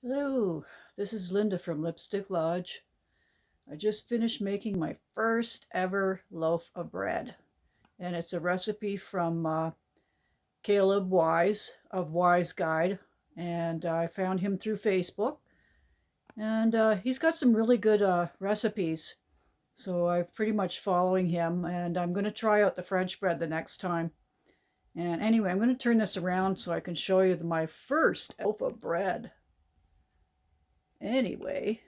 Hello, this is Linda from Lipstick Lodge. I just finished making my first ever loaf of bread, and it's a recipe from Kaleb Wyse of Wyse Guide, and I found him through Facebook, and he's got some really good recipes. So I'm pretty much following him, and I'm going to try out the French bread the next time. And anyway, I'm going to turn this around so I can show you my first loaf of bread. Anyway,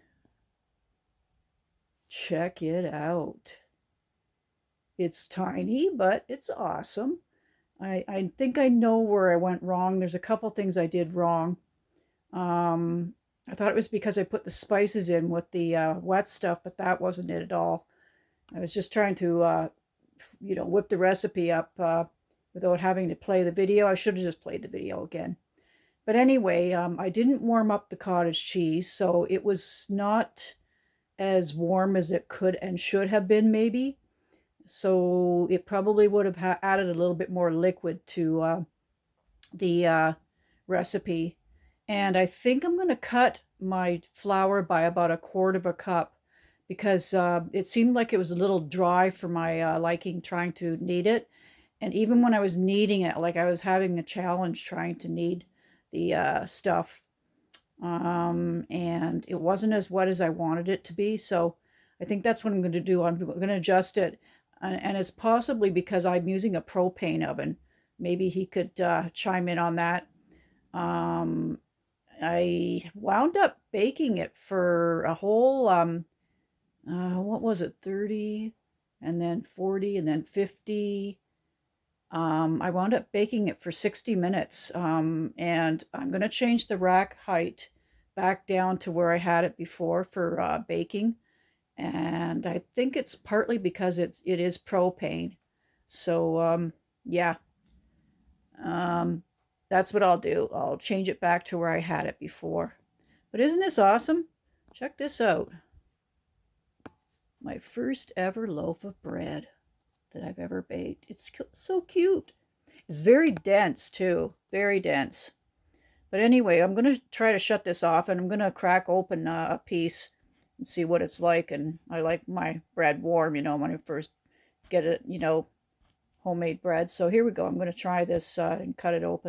check it out. It's tiny, but it's awesome. I think I know where I went wrong. There's a couple things I did wrong. Um, I thought it was because I put the spices in with the wet stuff, but that wasn't it at all. I was just trying to, whip the recipe up without having to play the video. I should have just played the video again. But anyway, I didn't warm up the cottage cheese, so it was not as warm as it could and should have been, maybe. So it probably would have added a little bit more liquid to the recipe. And I think I'm going to cut my flour by about a quart of a cup because it seemed like it was a little dry for my liking trying to knead it. And even when I was kneading it, like I was having a challenge trying to knead the stuff. And it wasn't as wet as I wanted it to be. So I think that's what I'm going to do. I'm going to adjust it. And it's possibly because I'm using a propane oven. Maybe he could chime in on that. Um, I wound up baking it for a whole, what was it, 30 and then 40 and then 50. I wound up baking it for 60 minutes. And I'm going to change the rack height back down to where I had it before for baking. And I think it's partly because it is propane. So yeah, um, that's what I'll do. I'll change it back to where I had it before. But isn't this awesome? Check this out. My first ever loaf of bread that I've ever baked. It's so cute. It's very dense too, very dense. But anyway, I'm going to try to shut this off and I'm going to crack open a piece and see what it's like. And I like my bread warm, when I first get it, homemade bread. So here we go. I'm going to try this and cut it open.